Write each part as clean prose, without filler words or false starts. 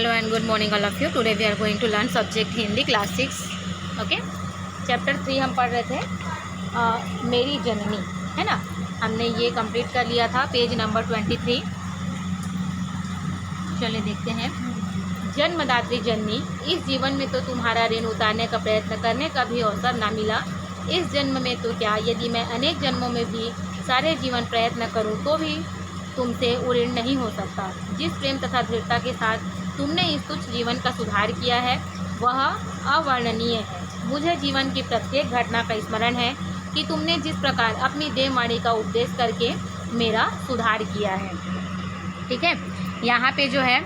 Hello and good morning all of you. Today we are going to learn subject Hindi class 6. Okay. Chapter 3 हम पढ़ रहे थे मेरी जननी, है ना। हमने ये कंप्लीट कर लिया था, पेज नंबर 23। चलिए देखते हैं। जन्मदात्री जननी, इस जीवन में तो तुम्हारा ऋण उतारने का प्रयत्न करने का भी अवसर ना मिला। इस जन्म में तो क्या, यदि मैं अनेक जन्मों में भी सारे जीवन प्रयत्न करूं तो भी तुमसे वो ऋण नहीं हो सकता। जिस प्रेम तथा दृढ़ता के साथ तुमने इस तुच्छ जीवन का सुधार किया है वह अवर्णनीय है। मुझे जीवन की प्रत्येक घटना का स्मरण है कि तुमने जिस प्रकार अपनी देहवाणी का उपदेश करके मेरा सुधार किया है। ठीक है, यहाँ पे जो है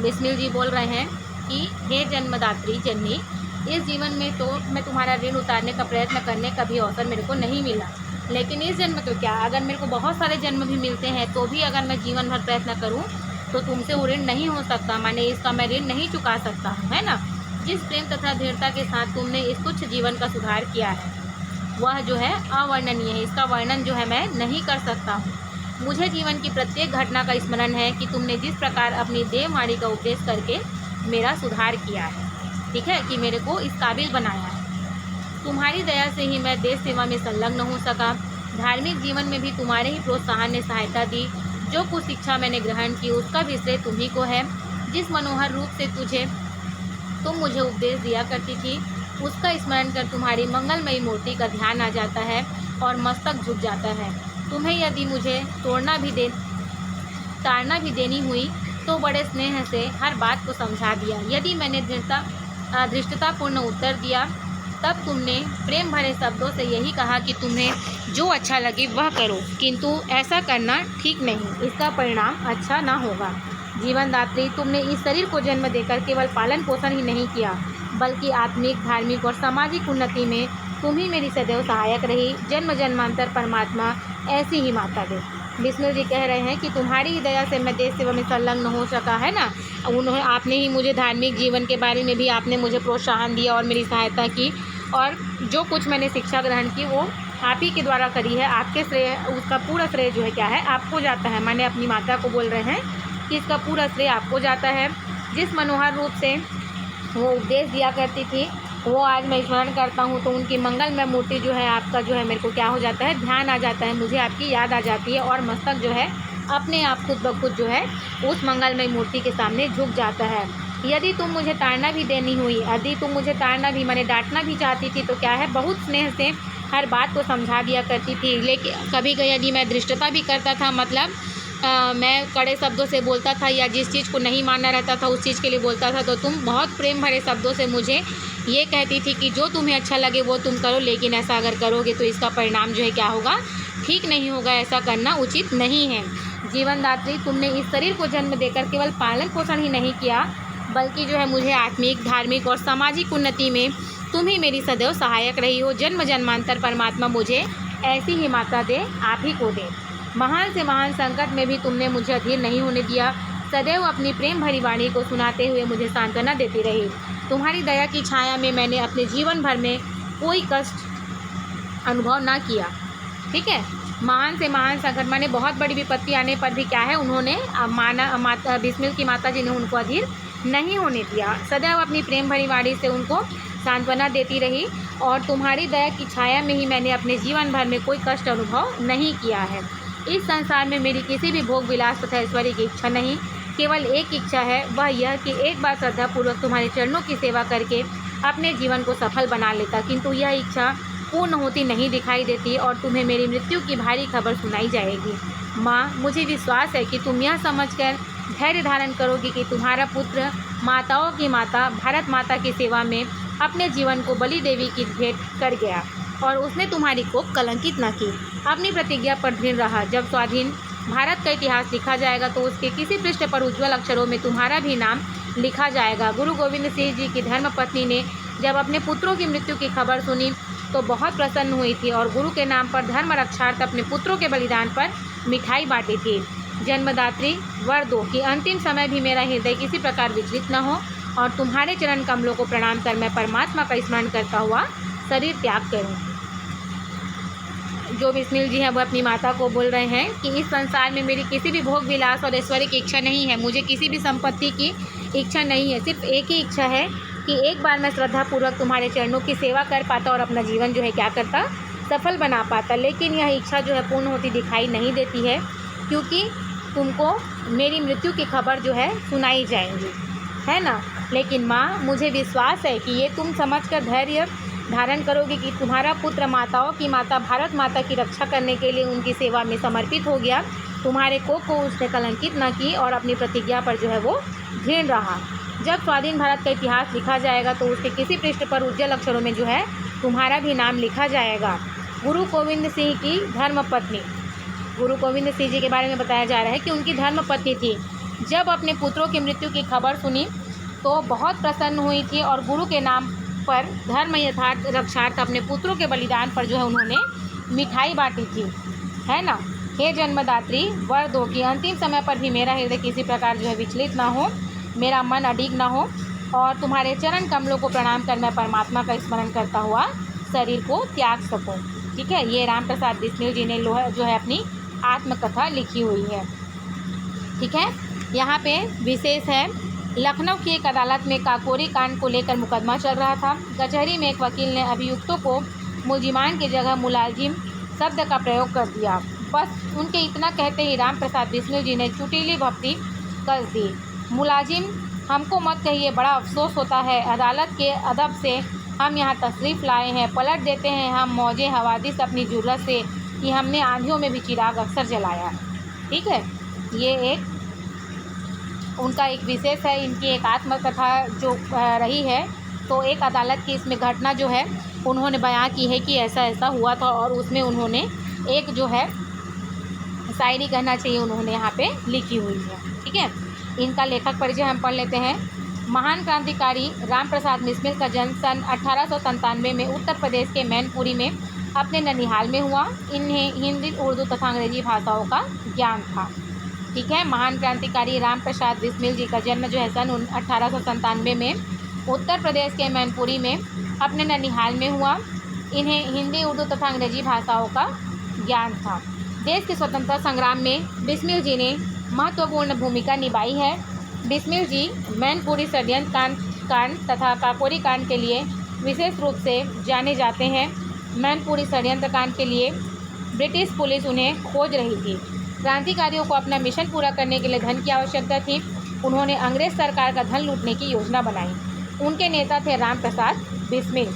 बिस्मिल जी बोल रहे हैं कि हे जन्मदात्री जननी, इस जीवन में तो मैं तुम्हारा ऋण उतारने का प्रयत्न करने का भी अवसर मेरे को नहीं मिला, लेकिन इस जन्म तो क्या, अगर मेरे को बहुत सारे जन्म भी मिलते हैं तो भी अगर मैं जीवन भर प्रयत्न करूं तो तुमसे वो ऋण नहीं हो सकता, माने इसका मैं ऋण नहीं चुका सकता हूं, है ना। जिस प्रेम तथा दृढ़ता के साथ तुमने इस तुच्छ जीवन का सुधार किया है वह जो है अवर्णनीय है, इसका वर्णन जो है मैं नहीं कर सकता हूँ। मुझे जीवन की प्रत्येक घटना का स्मरण है कि तुमने जिस प्रकार अपनी देहवाणी का उपदेश करके मेरा सुधार किया है, ठीक है, कि मेरे को इस काबिल बनाया है। तुम्हारी दया से ही मैं देश सेवा में संलग्न हो सका। धार्मिक जीवन में भी तुम्हारे ही प्रोत्साहन ने सहायता दी। जो कुछ शिक्षा मैंने ग्रहण की उसका भी श्रेय तुम्ही को है। जिस मनोहर रूप से तुम मुझे उपदेश दिया करती थी उसका स्मरण कर तुम्हारी मंगलमयी मूर्ति का ध्यान आ जाता है और मस्तक झुक जाता है। तुम्हें यदि मुझे ताड़ना भी देनी हुई तो बड़े स्नेह से हर बात को समझा दिया। यदि मैंने धृष्टतापूर्ण उत्तर दिया तब तुमने प्रेम भरे शब्दों से यही कहा कि तुम्हें जो अच्छा लगे वह करो, किंतु ऐसा करना ठीक नहीं, इसका परिणाम अच्छा ना होगा। जीवनदात्री, तुमने इस शरीर को जन्म देकर केवल पालन पोषण ही नहीं किया बल्कि आत्मिक, धार्मिक और सामाजिक उन्नति में तुम ही मेरी सदैव सहायक रही। जन्म जन्मांतर परमात्मा ऐसी ही माता दे। बिस्मिल जी कह रहे हैं कि तुम्हारी ही दया से मैं देश सेवा में संलग्न हो सका, है ना। आपने ही मुझे धार्मिक जीवन के बारे में भी आपने मुझे प्रोत्साहन दिया और मेरी सहायता की, और जो कुछ मैंने शिक्षा ग्रहण की वो आप ही के द्वारा करी है। आपके श्रेय, उसका पूरा श्रेय जो है क्या है, आपको जाता है। मैंने अपनी माता को बोल रहे हैं कि इसका पूरा श्रेय आपको जाता है। जिस मनोहर रूप से वो उपदेश दिया करती थी वो आज मैं स्मरण करता हूँ तो उनकी मंगलमय मूर्ति जो है आपका जो है मेरे को क्या हो जाता है, ध्यान आ जाता है, मुझे आपकी याद आ जाती है और मस्तक जो है अपने आप खुद ब खुद जो है उस मंगलमय मूर्ति के सामने झुक जाता है। यदि तुम मुझे ताड़ना भी देनी हुई, यदि तुम मुझे ताड़ना भी मैंने डांटना भी चाहती थी तो क्या है, बहुत स्नेह से हर बात को समझा दिया करती थी। लेकिन कभी यदि मैं धृष्टता भी करता था, मतलब मैं कड़े शब्दों से बोलता था या जिस चीज़ को नहीं मानना रहता था उस चीज़ के लिए बोलता था तो तुम बहुत प्रेम भरे शब्दों से मुझे ये कहती थी कि जो तुम्हें अच्छा लगे वो तुम करो, लेकिन ऐसा अगर करोगे तो इसका परिणाम जो है क्या होगा, ठीक नहीं होगा, ऐसा करना उचित नहीं है। जीवनदात्री, तुमने इस शरीर को जन्म देकर केवल पालन पोषण ही नहीं किया बल्कि जो है मुझे आत्मिक, धार्मिक और सामाजिक उन्नति में तुम ही मेरी सदैव सहायक रही हो। जन्म जन्मांतर परमात्मा मुझे ऐसी ही माता दे, आप ही को दे। महान से महान संकट में भी तुमने मुझे अधीर नहीं होने दिया। सदैव अपनी प्रेम भरी वाणी को सुनाते हुए मुझे सांत्वना देती रही। तुम्हारी दया की छाया में मैंने अपने जीवन भर में कोई कष्ट अनुभव ना किया। ठीक है, महान से महान संकट माने बहुत बड़ी विपत्ति आने पर भी क्या है, उन्होंने बिस्मिल की माता जी ने उनको अधीर नहीं होने दिया। सदैव अपनी प्रेम भरी वाणी से उनको सांत्वना देती रही और तुम्हारी दया की छाया में ही मैंने अपने जीवन भर में कोई कष्ट अनुभव नहीं किया है। इस संसार में मेरी किसी भी भोग विलास तथा ऐश्वर्य की इच्छा नहीं, केवल एक इच्छा है, वह यह कि एक बार श्रद्धापूर्वक तुम्हारे चरणों की सेवा करके अपने जीवन को सफल बना लेता, किंतु यह इच्छा पूर्ण होती नहीं दिखाई देती और तुम्हें मेरी मृत्यु की भारी खबर सुनाई जाएगी। माँ, मुझे विश्वास है कि तुम यह समझकर धैर्य धारण करोगी कि तुम्हारा पुत्र माताओं की माता भारत माता की सेवा में अपने जीवन को बलि देवी की भेंट कर गया और उसने तुम्हारी को कलंकित न की। अपनी प्रतिज्ञा पर दृढ़ रहा। जब स्वाधीन भारत का इतिहास लिखा जाएगा तो उसके किसी पृष्ठ पर उज्ज्वल अक्षरों में तुम्हारा भी नाम लिखा जाएगा। गुरु गोविंद सिंह जी की धर्मपत्नी ने जब अपने पुत्रों की मृत्यु की खबर सुनी तो बहुत प्रसन्न हुई थी और गुरु के नाम पर धर्म रक्षार्थ अपने पुत्रों के बलिदान पर मिठाई बांटी थी। जन्मदात्री, वर दो कि अंतिम समय भी मेरा हृदय किसी प्रकार विचलित न हो और तुम्हारे चरण कमलों को प्रणाम कर मैं परमात्मा का स्मरण करता हुआ शरीर त्याग करूँ। जो बिस्मिल जी हैं वो अपनी माता को बोल रहे हैं कि इस संसार में मेरी किसी भी भोग विलास और ऐश्वर्य की इच्छा नहीं है, मुझे किसी भी संपत्ति की इच्छा नहीं है, सिर्फ एक ही इच्छा है कि एक बार मैं श्रद्धापूर्वक तुम्हारे चरणों की सेवा कर पाता और अपना जीवन जो है क्या करता, सफल बना पाता। लेकिन यह इच्छा जो है पूर्ण होती दिखाई नहीं देती है, क्योंकि तुमको मेरी मृत्यु की खबर जो है सुनाई जाएंगी, है ना। लेकिन माँ, मुझे विश्वास है कि ये तुम समझकर धैर्य धारण करोगे कि तुम्हारा पुत्र माताओं की माता भारत माता की रक्षा करने के लिए उनकी सेवा में समर्पित हो गया। तुम्हारे को उसने कलंकित न की और अपनी प्रतिज्ञा पर जो है वो दृढ़ रहा। जब स्वाधीन भारत का इतिहास लिखा जाएगा तो उसके किसी पृष्ठ पर उज्ज्वल अक्षरों में जो है तुम्हारा भी नाम लिखा जाएगा। गुरु गोविंद सिंह की धर्मपत्नी, गुरु गोविंद सिंह जी के बारे में बताया जा रहा है कि उनकी धर्मपत्नी थी। जब अपने पुत्रों की मृत्यु की खबर सुनी तो बहुत प्रसन्न हुई थी और गुरु के नाम पर धर्म यथार्थ रक्षार्थ अपने पुत्रों के बलिदान पर जो है उन्होंने मिठाई बांटी थी, है ना। हे जन्मदात्री, वर दो कि अंतिम समय पर भी मेरा हृदय किसी प्रकार जो है विचलित ना हो, मेरा मन अडिग ना हो और तुम्हारे चरण कमलों को प्रणाम कर मैं परमात्मा का स्मरण करता हुआ शरीर को त्याग सकूं। ठीक है, ये राम प्रसाद बिस्मिल जी ने जो है अपनी आत्मकथा लिखी हुई है। ठीक है, यहाँ पे विशेष है, लखनऊ की एक अदालत में काकोरी कांड को लेकर मुकदमा चल रहा था। कचहरी में एक वकील ने अभियुक्तों को मुलजिमान की जगह मुलाजिम शब्द का प्रयोग कर दिया। बस उनके इतना कहते ही राम प्रसाद बिस्मिल जी ने चुटीली भक्ति कस दी। मुलाजिम हमको मत कहिए, बड़ा अफसोस होता है, अदालत के अदब से हम यहाँ तशरीफ़ लाए हैं। पलट देते हैं हम मौजे हवादिस अपनी ज़रूरत से कि हमने आंधियों में भी चिराग अक्सर जलाया। ठीक है, ये एक उनका एक विशेष है, इनकी एक आत्मकथा जो रही है। तो एक अदालत की इसमें घटना जो है उन्होंने बयां की है कि ऐसा ऐसा हुआ था और उसमें उन्होंने एक जो है शायरी कहना चाहिए उन्होंने यहाँ पे लिखी हुई है। ठीक है, इनका लेखक परिचय हम पढ़ लेते हैं। महान क्रांतिकारी राम प्रसाद बिस्मिल का जन्म सन 1897 में उत्तर प्रदेश के मैनपुरी में अपने ननिहाल में हुआ। इन्हें हिंदी, उर्दू तथा अंग्रेजी भाषाओं का ज्ञान था। ठीक है, महान क्रांतिकारी राम प्रसाद बिस्मिल जी का जन्म जो है सन 1897 में उत्तर प्रदेश के मैनपुरी में अपने ननिहाल में हुआ। इन्हें हिंदी, उर्दू तथा अंग्रेजी भाषाओं का ज्ञान था। देश के स्वतंत्रता संग्राम में बिस्मिल जी ने महत्वपूर्ण भूमिका निभाई है। बिस्मिल जी मैनपुरी षड्यंत्र कांड तथा काकोरी कांड के लिए विशेष रूप से जाने जाते हैं। मैनपुरी षड्यंत्र कांड के लिए ब्रिटिश पुलिस उन्हें खोज रही थी। क्रांतिकारियों को अपना मिशन पूरा करने के लिए धन की आवश्यकता थी। उन्होंने अंग्रेज सरकार का धन लूटने की योजना बनाई। उनके नेता थे राम प्रसाद बिस्मिल।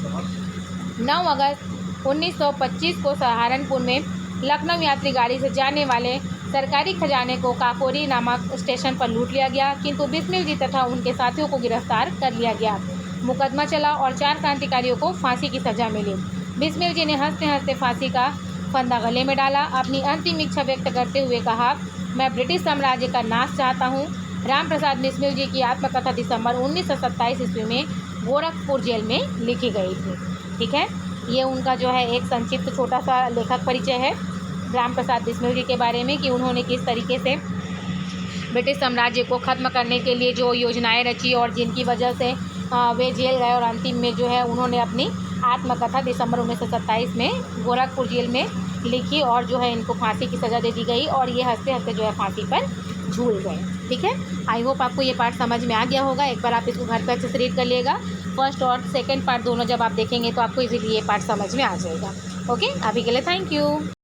9 अगस्त 1925 को सहारनपुर में लखनऊ यात्री गाड़ी से जाने वाले सरकारी खजाने को काकोरी नामक स्टेशन पर लूट लिया गया, किंतु बिस्मिल जी तथा उनके साथियों को गिरफ्तार कर लिया गया। मुकदमा चला और 4 क्रांतिकारियों को फांसी की सज़ा मिली। बिस्मिल जी ने हंसते हंसते फांसी का फंदा गले में डाला। अपनी अंतिम इच्छा व्यक्त करते हुए कहा, मैं ब्रिटिश साम्राज्य का नाश चाहता हूँ। राम प्रसाद बिस्मिल जी की आत्मकथा दिसंबर 1927 ईस्वी में गोरखपुर जेल में लिखी गई थी। ठीक है, ये उनका जो है एक संक्षिप्त छोटा सा लेखक परिचय है राम प्रसाद बिस्मिल जी के बारे में कि उन्होंने किस तरीके से ब्रिटिश साम्राज्य को ख़त्म करने के लिए जो योजनाएं रची और जिनकी वजह से वे जेल गए और अंतिम में जो है उन्होंने अपनी आत्मकथा दिसंबर 1927 में गोरखपुर जेल में लिखी और जो है इनको फांसी की सज़ा दे दी गई और ये हंसते हंसते जो है फांसी पर झूल गए। ठीक है, आई होप आपको ये पार्ट समझ में आ गया होगा। एक बार आप इसको घर पर अच्छे से रीड कर लिएगा। फर्स्ट और सेकंड पार्ट दोनों जब आप देखेंगे तो आपको इजीली ये पार्ट समझ में आ जाएगा। ओके, अभी के लिए थैंक यू।